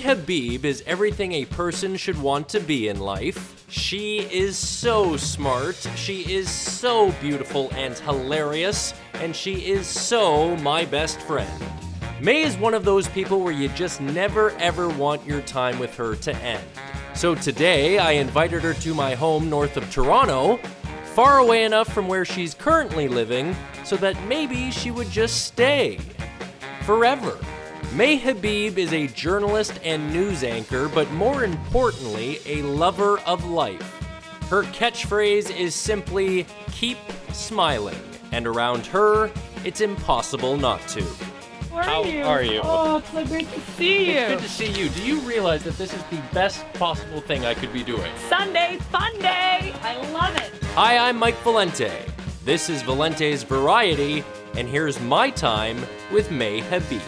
Habib is everything a person should want to be in life. She is so smart, she is so beautiful and hilarious, and she is so my best friend. Mai is one of those people where you just never ever want your time with her to end. So today, I invited her to my home north of Toronto, far away enough from where she's currently living, so that maybe she would just stay. Forever. Mai Habib is a journalist and news anchor, but more importantly, a lover of life. Her catchphrase is simply, keep smiling, and around her, it's impossible not to. How are you? Oh, it's so great to see you. It's good to see you. Do you realize that this is the best possible thing I could be doing? Sunday's fun day. I love it. Hi, I'm Mike Valente. This is Valente'S Variety, and here's my time with Mai Habib.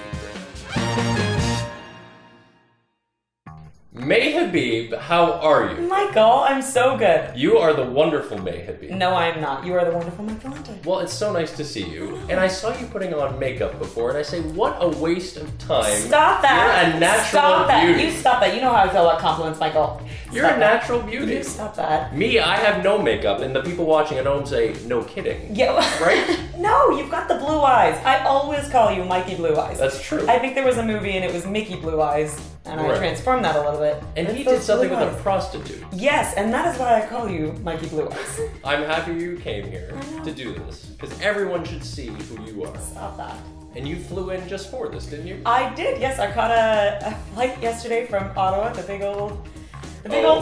Mai Habib, how are you? Michael, I'm so good. You are the wonderful Mai Habib. No, I'm not. You are the wonderful Mike Valente. Well, it's so nice to see you. And I saw you putting on makeup before, and I say, what a waste of time. Stop that. You're a natural stop that. beauty. You stop that. You know how I feel about compliments, Michael. You're a natural beauty. You stop that. Me, I have no makeup, and the people watching at home say, no kidding. Yeah. Right? No, you've got the blue eyes. I always call you Mikey Blue Eyes. That's true. I think there was a movie and it was Mickey Blue Eyes, and I transformed that a little bit. And he those did something blue with a eyes. prostitute. Yes, and that is why I call you Mikey Blue Eyes. I'm happy you came here to do this, because everyone should see who you are. Stop that. And you flew in just for this, didn't you? I did, yes. I caught a flight yesterday from Ottawa, the big old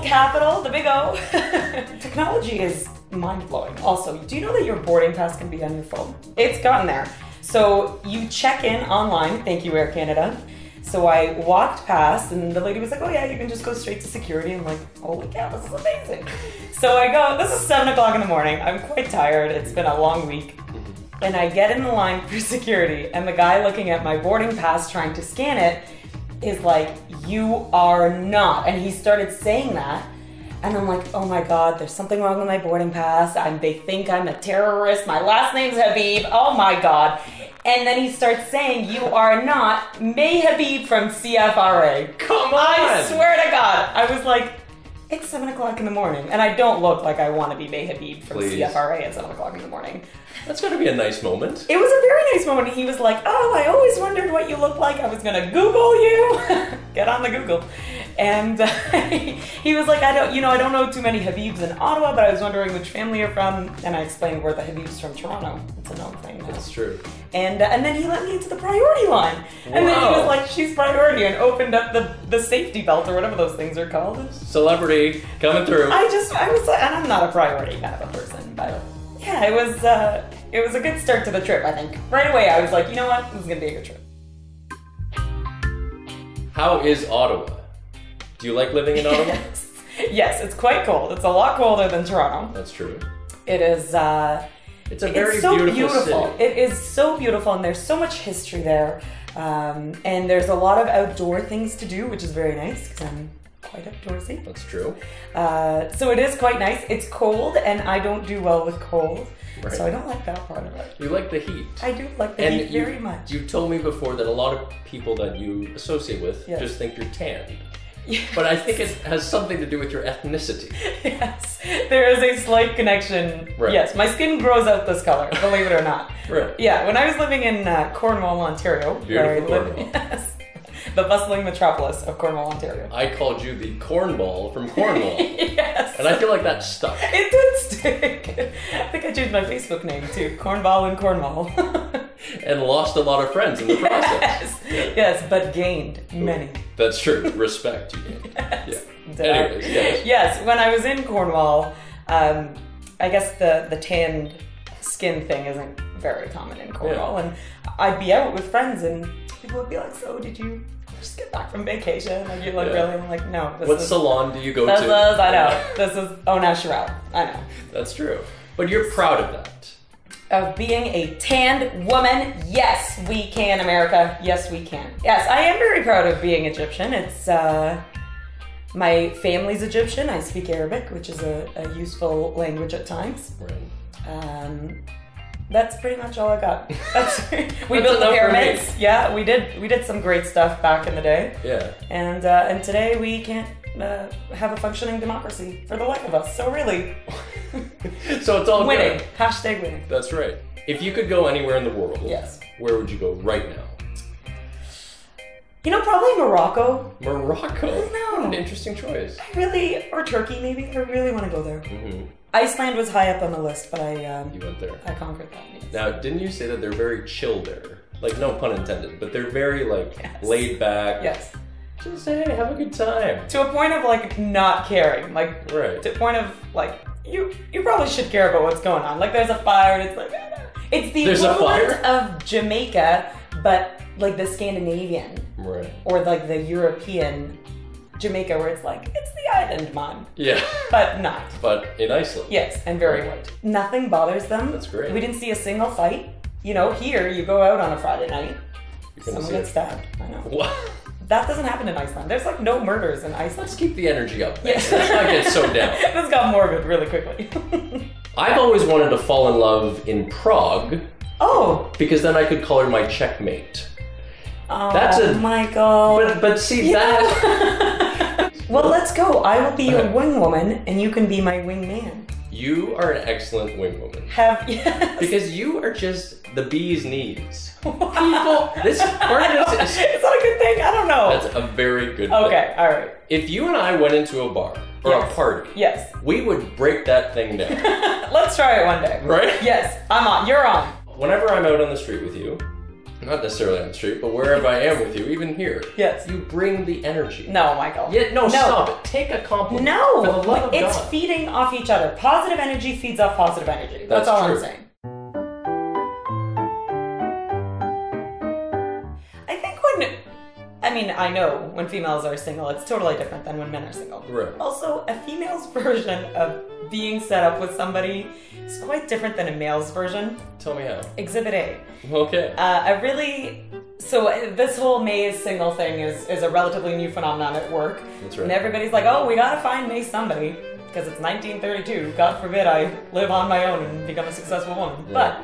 capital, the big O. Technology is mind-blowing. Also, do you know that your boarding pass can be on your phone? It's gotten there. So you check in online, thank you Air Canada. So I walked past and the lady was like, oh yeah, you can just go straight to security. I'm like, holy cow, this is amazing. So I go, this is 7 o'clock in the morning. I'm quite tired, it's been a long week. And I get in the line for security and the guy looking at my boarding pass trying to scan it is like, you are not. And he started saying that. And I'm like, oh my God, there's something wrong with my boarding pass. They think I'm a terrorist. My last name's Habib. Oh my God. And then he starts saying, you are not Mai Habib from CFRA. Come on! I swear to God. I was like, it's 7 o'clock in the morning. And I don't look like I want to be Mai Habib from CFRA at 7 o'clock in the morning. That's gotta be a nice moment. It was a very nice moment. He was like, oh, I always wondered what you look like. I was gonna Google you. Get on the Google. And he was like, I don't know too many Habibs in Ottawa, but I was wondering which family you're from. And I explained we're the Habibs from Toronto. It's a known thing now. That's true. And then he let me into the priority line. And then he was like, she's priority, and opened up the safety belt or whatever those things are called. Celebrity coming through. I was like, and I'm not a priority kind of a person, but yeah, it was a good start to the trip, I think. Right away, I was like, you know what? This is gonna be a good trip. How is Ottawa? Do you like living in Ottawa? Yes, it's quite cold. It's a lot colder than Toronto. That's true. It is, it's a very so beautiful city. It is so beautiful, and there's so much history there. And there's a lot of outdoor things to do, which is very nice, because I'm quite outdoorsy. That's true. So it is quite nice. It's cold, and I don't do well with cold. Right. So I don't like that part of it. You like the heat. I do like the heat very much. You told me before that a lot of people that you associate with just think you're tanned. Yeah. But I think it has something to do with your ethnicity. Yes, there is a slight connection. Right. Yes, my skin grows out this color, believe it or not. Right. Yeah, when I was living in Cornwall, Ontario. Beautiful Cornwall. Yes. The bustling metropolis of Cornwall, Ontario. I called you the cornball from Cornwall. Yes. And I feel like that stuck. It did stick. I think I changed my Facebook name too, Cornball in Cornwall. And lost a lot of friends in the process. Yes, but gained many. That's true. Respect you gained. Yes. Yeah. Anyways, yes. Yes, when I was in Cornwall, I guess the tanned skin thing isn't very common in Cornwall. And I'd be out with friends and people would be like, so did you just get back from vacation? Like, you're like, really? I'm like, no. What salon do you go to? I know. This is au naturel. I know. That's true. But you're proud of that. Of being a tanned woman. Yes, we can, America. Yes, we can. Yes, I am very proud of being Egyptian. It's, my family's Egyptian. I speak Arabic, which is a useful language at times. Right. That's pretty much all I got. We That's built the enough for me. pyramids. Yeah, we did some great stuff back in the day. Yeah. And today we can't have a functioning democracy for the life of us. So really, So it's all winning. good. Hashtag winning. That's right. If you could go anywhere in the world, Yes. where would you go right now? You know, probably Morocco. Morocco. No. What an interesting choice. Or Turkey maybe. I really want to go there. Mm-hmm. Iceland was high up on the list, but You went there. I conquered that. Yes. Now, didn't you say that they're very chill there? Like, no pun intended, but they're very, like, Yes. laid back. Yes. Just say, hey, have a good time. To a point of like not caring. Like Right. to a point of like you probably should care about what's going on. Like there's a fire and it's like it's the There's a equivalent fire? of Jamaica, but like the Scandinavian Right. or like the European Jamaica where it's like it's the island man. Yeah. But not. But in Iceland. Yes, and very Right. white. Nothing bothers them. That's great. We didn't see a single fight. You know, here you go out on a Friday night, You're gonna someone see gets it. stabbed. I know. What? That doesn't happen in Iceland. There's like no murders in Iceland. Let's keep the energy up. Man. Yes. Let's not get so down. This got morbid really quickly. I've always wanted to fall in love in Prague Oh! because then I could call her my checkmate. Oh, That's a- Michael. But see that Well, let's go. I will be your wing woman, and you can be my wing man. you are an excellent wing woman Yes. because you are just the bee's knees. People, this part of this is Is that a good thing? I don't know. that's a very good Okay, thing. all right. If you and I went into a bar or Yes. a party, Yes. we would break that thing down, Let's try it one day. right? Yes, I'm on. You're on. Whenever I'm out on the street with you, not necessarily on the street, but wherever I am with you, even here, Yes. you bring the energy. No, Michael. Yeah, no, stop it. Take a compliment. No, For the love of it's God. feeding off each other. Positive energy feeds off positive energy. That's all true. I'm saying. I know when females are single, it's totally different than when men are single. Right. Also, a female's version of being set up with somebody is quite different than a male's version. Tell me how. Exhibit A. Okay. This whole May is single thing is a relatively new phenomenon at work. That's right. And everybody's like, oh, we gotta find May somebody. Because it's 1932. God forbid I live on my own and become a successful woman. Yeah.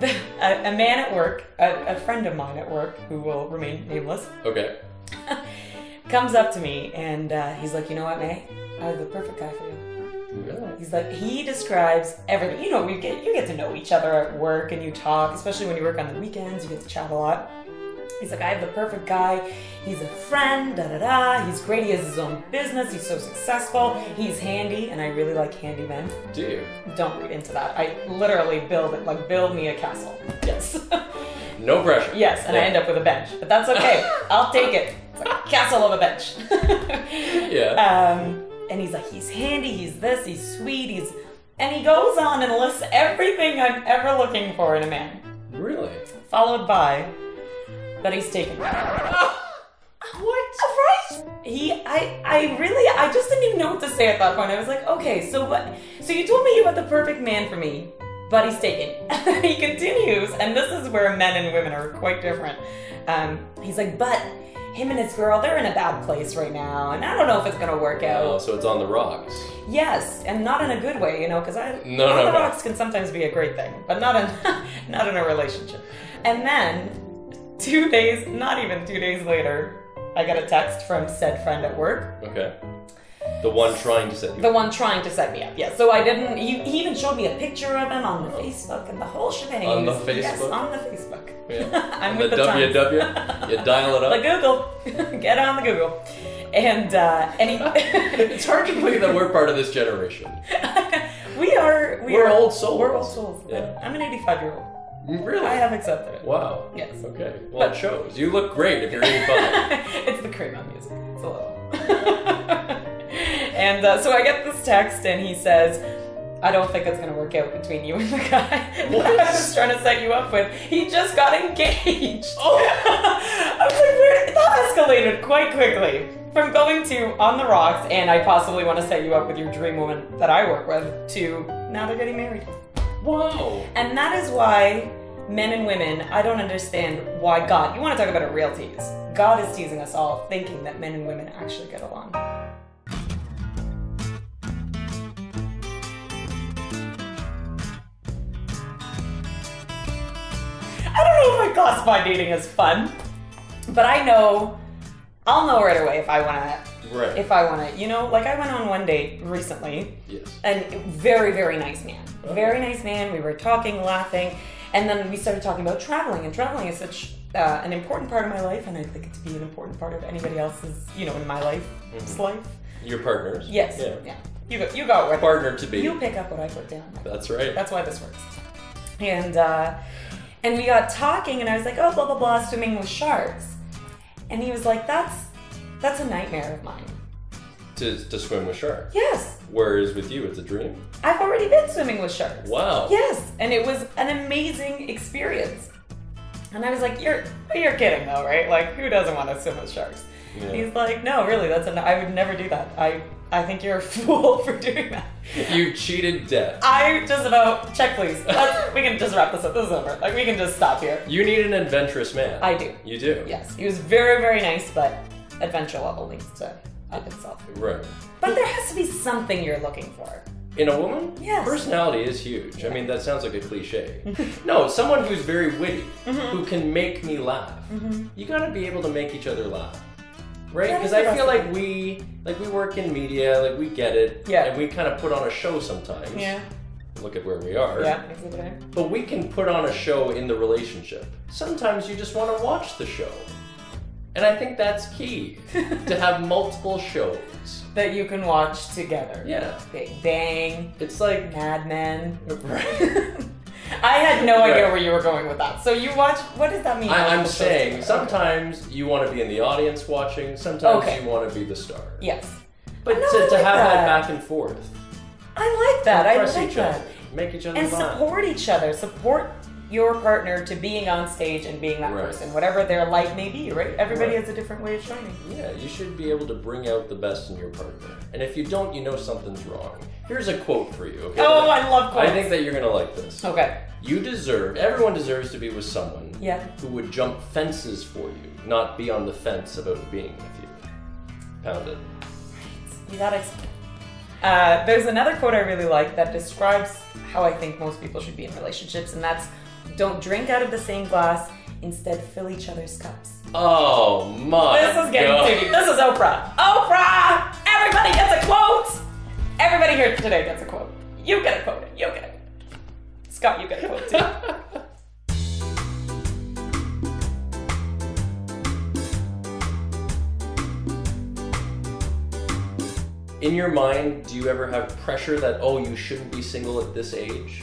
But a man at work, a friend of mine at work, who will remain nameless, Okay. comes up to me and he's like, you know what, May? I have the perfect guy for you. Really? He's like, he describes everything. You know, you get to know each other at work and you talk, especially when you work on the weekends, you get to chat a lot. He's like, I have the perfect guy. He's a friend, da-da-da. He's great. He has his own business. He's so successful. He's handy, and I really like handy men. Do you? Don't read into that. I literally build me a castle. Yes. No pressure. Yes, and I end up with a bench. But that's okay. I'll take it. It's like a castle of a bench. Yeah. And he's like, he's handy, he's this, he's sweet, and he goes on and lists everything I'm ever looking for in a man. Really? Followed by, but he's taken. What? Right? I just didn't even know what to say at that point. I was like, okay, so what? So you told me you had the perfect man for me, but he's taken. He continues, and this is where men and women are quite different. He's like, but him and his girl, they're in a bad place right now, and I don't know if it's gonna work out. Oh, so it's on the rocks. Yes, and not in a good way, because No. the rocks can sometimes be a great thing, but not in a relationship. And then 2 days, not even 2 days later, I got a text from said friend at work. Okay. The one trying to set you The up. one trying to set me up, yes. So I didn't, he even showed me a picture of him on the Facebook and the whole shebang. On the Yes, Facebook? on the Facebook. Yeah. I'm And with the the times. WW, you dial it The up. Google. Get on the Google. And he... It's hard to believe that we're part of this generation. We're old souls. We're old souls. Yeah. I'm an 85-year-old. Really? I have accepted it. Wow. Yes. Okay. Well, it shows. You look great if you're 85. It's the cream on music. It's a little. And so I get this text, and he says, I don't think it's going to work out between you and the guy that I was trying to set you up with. He just got engaged. Oh. I was like, that escalated quite quickly. From going to on the rocks, and I possibly want to set you up with your dream woman that I work with, to now they're getting married. Wow. And that is why men and women, I don't understand why God, you want to talk about a real tease. God is teasing us all, thinking that men and women actually get along. know if I classify dating as fun, but I'll know right away if I wanna. Right. If I wanna, like I went on one date recently. Yes. And very, very nice man. Very nice man. We were talking, laughing, and then we started talking about traveling. And traveling is such an important part of my life, and I think it to be an important part of anybody else's, in my life's life. Your partners. Yes. Yeah. You go with partner to be. You pick up what I put down. That's right. That's why this works. And we got talking, and I was like, oh, blah blah blah, swimming with sharks, and he was like, that's a nightmare of mine. To swim with sharks. Yes. Whereas with you, it's a dream. I've already been swimming with sharks. Wow. Yes, and it was an amazing experience. And I was like, you're kidding though, right? Like, who doesn't want to swim with sharks? Yeah. He's like, no, really, I would never do that. I think you're a fool for doing that. You cheated death. I just about, check please. We can just wrap this up. This is over. Like, we can just stop here. You need an adventurous man. I do. You do? Yes. He was very, very nice, but adventure level needs to up itself. Right. But there has to be something you're looking for. In a woman? Yes. Personality is huge. I mean, that sounds like a cliche. No, someone who's very witty, who can make me laugh. You gotta be able to make each other laugh. Right? Because I feel like we work in media, like we get it, and we kind of put on a show sometimes. Yeah. Look at where we are. Yeah, exactly. But we can put on a show in the relationship. Sometimes you just want to watch the show. And I think that's key, to have multiple shows. That you can watch together. Yeah. Big Bang. It's like Mad Men. Right. I had no idea where you were going with that. So you watch, what does that mean? I'm saying, sometimes you want to be in the audience watching, sometimes you want to be the star. Yes. But to have that back and forth. I like that. I like each that. other. Make each other and laugh. Support each other. Support your partner to being on stage and being that person, whatever their light may be, right? Everybody has a different way of shining. Yeah, you should be able to bring out the best in your partner. And if you don't, you know something's wrong. Here's a quote for you, okay? Oh, I love quotes. I think that you're going to like this. Okay. Everyone deserves to be with someone who would jump fences for you, not be on the fence about being with you. Pound it. You gotta explain. There's another quote I really like that describes how I think most people should be in relationships, and that's, don't drink out of the same glass, instead fill each other's cups. Oh my This is getting too deep. This is Oprah. Oprah! Everybody gets a quote! Everybody here today gets a quote. You get a quote. You get it. Scott, you get a quote too. In your mind, do you ever have pressure that, oh, you shouldn't be single at this age?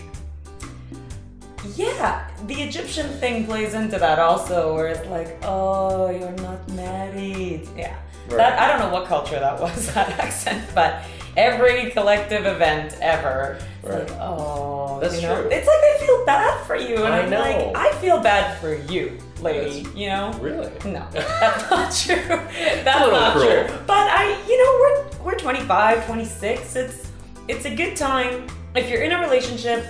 Yeah, the Egyptian thing plays into that also, where it's like, oh, you're not married. Yeah. Right. That, I don't know what culture that was, that accent, but every collective event ever, it's like, oh, that's true. It's like I feel bad for you, and I I'm know. like, I feel bad for you, lady, Really? No, that's not true. That's a little not cruel. true. But we're 25, 26. It's a good time. If you're in a relationship,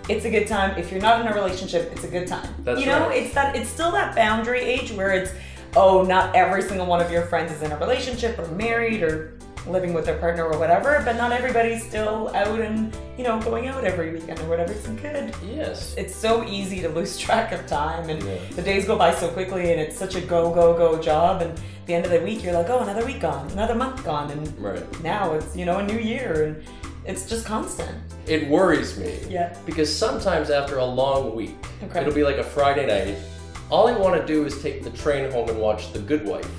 it's a good time. If you're not in a relationship, it's a good time. That's It's still that boundary age where it's, oh, not every single one of your friends is in a relationship or married or living with their partner or whatever, but not everybody's still out and, going out every weekend or whatever. It's good. Yes. It's so easy to lose track of time, and the days go by so quickly, and it's such a go, go, go job, and at the end of the week, you're like, oh, another week gone, another month gone, and now it's, a new year, and it's just constant. It worries me. Yeah. Because sometimes after a long week, it'll be like a Friday night, all I want to do is take the train home and watch The Good Wife.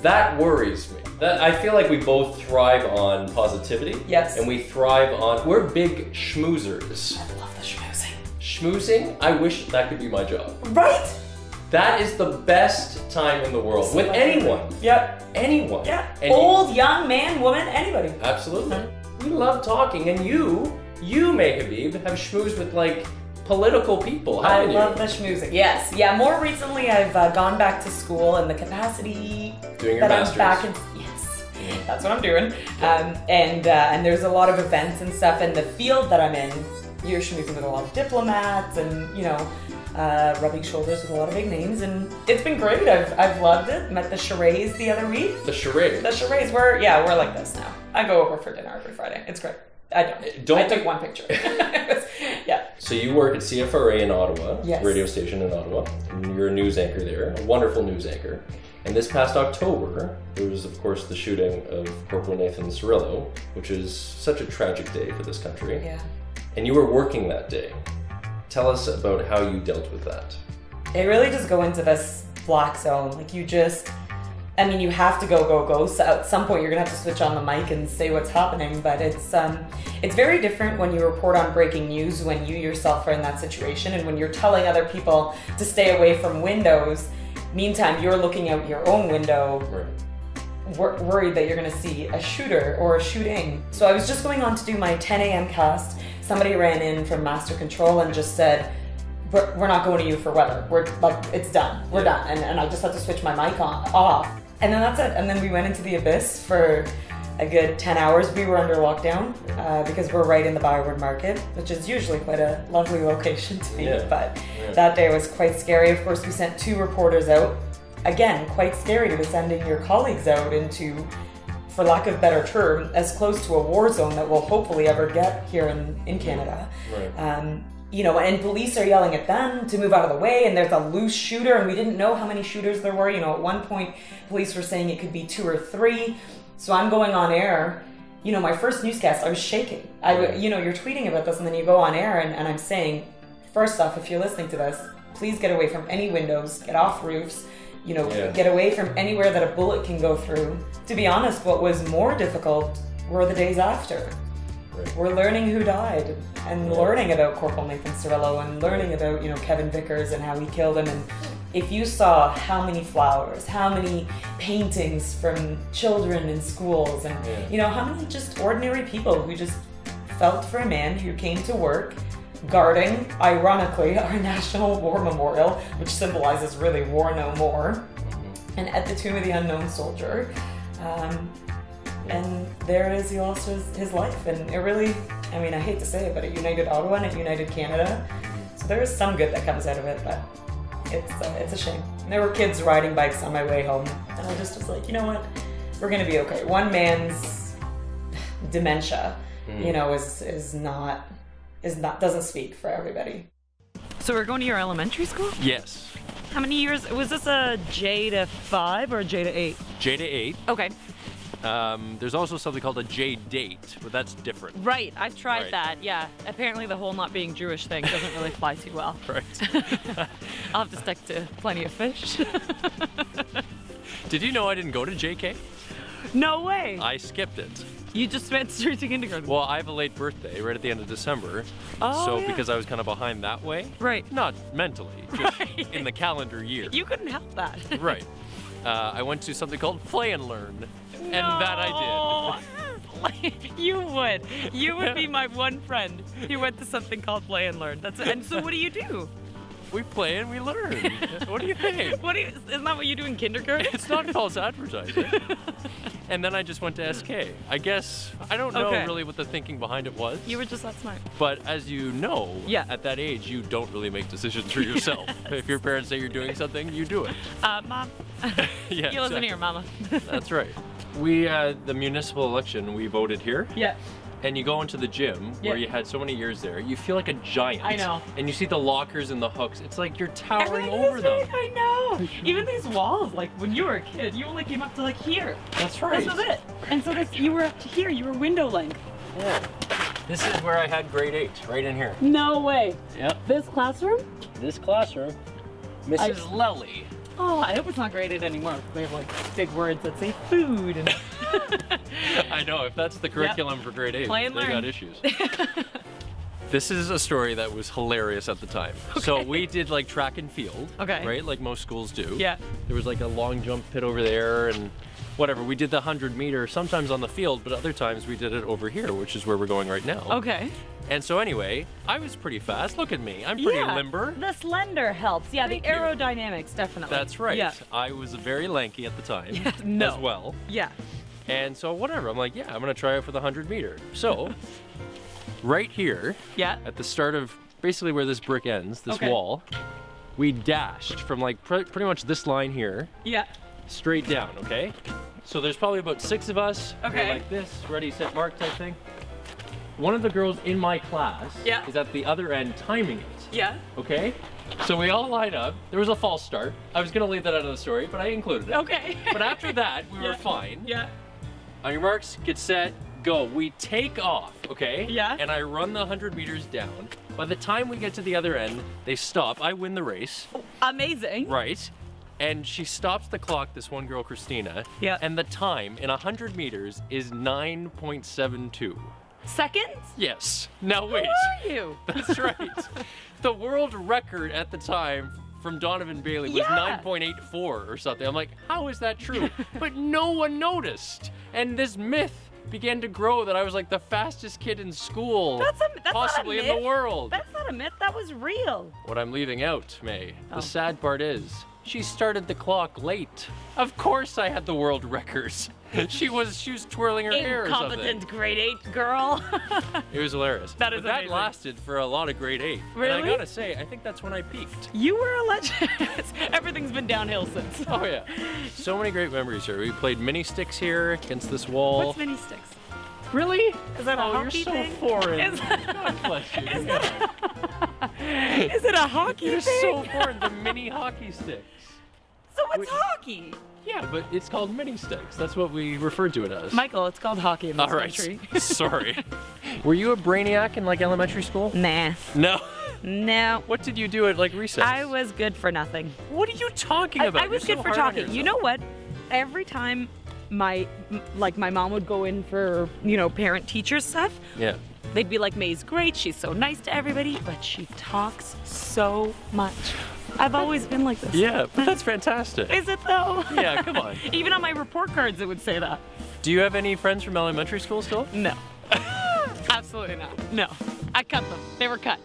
That worries me. I feel like we both thrive on positivity. Yes. And we thrive on, we're big schmoozers. I love the schmoozing. Schmoozing, I wish that could be my job. Right? That is the best time in the world. With anyone. Yep. Anyone. Yeah. And old, young, man, woman, anybody. Absolutely. We love talking, and you, Mai Habib, have schmoozed with political people, haven't you? I love the schmoozing. Yes. Yeah, more recently I've gone back to school in the capacity doing your that master's. I'm back in. Yes. That's what I'm doing. And there's a lot of events and stuff, and the field that I'm in, you're schmoozing with a lot of diplomats and, rubbing shoulders with a lot of big names, and it's been great. I've loved it. Met the charades the other week. The charades? The charades, we're like this now. I go over for dinner every Friday. It's great. I took one picture. Yeah. So you work at CFRA in Ottawa, Yes. radio station in Ottawa, and you're a news anchor there, a wonderful news anchor. And this past October, there was of course the shooting of Corporal Nathan Cirillo, which is such a tragic day for this country. Yeah. And you were working that day. Tell us about how you dealt with that. It really does go into this black zone. Like you just, I mean, you have to go. So at some point you're gonna have to switch on the mic and say what's happening, but it's very different when you report on breaking news when you yourself are in that situation and when you're telling other people to stay away from windows. Meantime, you're looking out your own window, worried that you're gonna see a shooter or a shooting. So I was just going on to do my 10 a.m. cast. Somebody ran in from Master Control and just said, we're not going to you for weather. We're like, it's done. We're done. And I just had to switch my mic off. And then that's it. And then we went into the abyss for a good 10 hours. We were under lockdown because we're right in the Byward Market, which is usually quite a lovely location to be. But that day was quite scary. Of course, we sent 2 reporters out. Again, quite scary to be sending your colleagues out into, for lack of a better term, as close to a war zone that we'll hopefully ever get here in Canada. You know, and police are yelling at them to move out of the way, and there's a loose shooter, and we didn't know how many shooters there were. You know, at one point, police were saying it could be 2 or 3. So I'm going on air. You know, my first newscast, I was shaking. You know, you're tweeting about this, and then you go on air, and I'm saying, first off, if you're listening to this, please get away from any windows, get off roofs, you know, get away from anywhere that a bullet can go through. To be honest, what was more difficult were the days after. We're learning who died and learning about Corporal Nathan Cirillo and learning about, you know, Kevin Vickers and how he killed him. And if you saw how many flowers, how many paintings from children in schools and, you know, how many just ordinary people who just felt for a man who came to work guarding, ironically, our National War Memorial, which symbolizes really war no more, and at the Tomb of the Unknown Soldier. And there it is, he lost his life. And it really, I mean, I hate to say it, but it united Ottawa and it united Canada. So there is some good that comes out of it, but it's a shame. And there were kids riding bikes on my way home, and I just was like, you know what? We're gonna be okay. One man's dementia, you know, doesn't speak for everybody. So we're going to your elementary school? Yes. How many years? Was this a J to 5 or a J to 8? J to 8. Okay. There's also something called a J date, but that's different. Right, I've tried that, yeah. Apparently the whole not being Jewish thing doesn't really fly too well. Right. I'll have to stick to plenty of fish. Did you know I didn't go to JK? No way! I skipped it. You just went straight to kindergarten. Well, I have a late birthday right at the end of December. Oh, so yeah. because I was kind of behind that way. Right. Not mentally, just in the calendar year. You couldn't help that. Right. I went to something called Play and Learn. And that I did. You would. You would be my one friend who went to something called Play and Learn. That's it. And so what do you do? We play and we learn. What do you think? Isn't that what you do in kindergarten? It's not false advertising. And then I just went to SK. I guess, I don't know really what the thinking behind it was. You were just that smart. But as you know, at that age, you don't really make decisions for yourself. If your parents say you're doing something, you do it. Mom. Yeah, you listen here, Mama. That's right. We, the municipal election, we voted here. Yeah. And you go into the gym where you had so many years there, you feel like a giant. I know. And you see the lockers and the hooks. It's like you're towering over them. I know. Even these walls, like when you were a kid, you only came up to like here. That's right. This was it. And so you were up to here. You were window length. Yeah. This is where I had grade 8, right in here. No way. Yep. This classroom? This classroom. Mrs. Lelly. Oh, I hope it's not graded anymore. They have like big words that say food. And I know, if that's the curriculum for grade 8, they got issues. This is a story that was hilarious at the time. Okay. So we did like track and field, right? Like most schools do. Yeah. There was like a long jump pit over there and whatever. We did the 100-meter sometimes on the field, but other times we did it over here, which is where we're going right now. Okay. And so anyway, I was pretty fast. Look at me. I'm pretty limber. The slender helps. Yeah, the aerodynamics, definitely. That's right. Yeah. I was very lanky at the time as well. Yeah. And so whatever, I'm like, yeah, I'm gonna try out for the 100-meter. So, right here, at the start of basically where this brick ends, this wall, we dashed from like pretty much this line here, straight down, okay? So there's probably about 6 of us, we're like this, ready, set, mark type thing. one of the girls in my class Yeah. is at the other end timing it. Yeah. Okay? So we all line up. There was a false start. I was gonna leave that out of the story, but I included it. Okay. But after that, we were Yeah. fine. Yeah. On your marks, get set, go. We take off, okay? Yeah. And I run the 100 meters down. By the time we get to the other end, they stop. I win the race. Amazing. Right. And she stops the clock, this one girl, Christina. Yeah. And the time in 100 meters is 9.72. Seconds? Yes. Now wait. Who are you? That's right. The world record at the time from Donovan Bailey was Yeah. 9.84 or something. I'm like, how is that true? But no one noticed. And this myth began to grow that I was like the fastest kid in school, That's possibly not a in the myth. world. That's not a myth. That was real. What I'm leaving out, May, Oh. the sad part is, she started the clock late. Of course I had the world records. She was twirling her hair or something. Incompetent grade 8 girl. It was hilarious. That is But that amazing. lasted for a lot of grade 8. And Really? I gotta say, I think that's when I peaked. You were a legend. Everything's been downhill since. Oh yeah. So many great memories here. We played mini sticks here against this wall. What's mini sticks? Really? Is that a Oh, you're hockey so thing? foreign. Is, God bless you. is it a hockey You're thing? so foreign. The mini hockey sticks. So what's Wait. hockey? Yeah, but it's called mini sticks. That's what we refer to it as. Michael, it's called hockey in this All right. country. Sorry. Were you a brainiac in like elementary school? Nah. No. No. What did you do at like recess? I was good for nothing. What are you talking about? I was You're good so for hard on talking. You know yourself. what? Every time my mom would go in for, parent teacher stuff, Yeah. they'd be like, May's great, she's so nice to everybody, but she talks so much. I've always been like this. Yeah, but that's fantastic. Is it though? Yeah, come on. Even on my report cards it would say that. Do you have any friends from elementary school still? No. Absolutely not. No. I cut them. They were cut.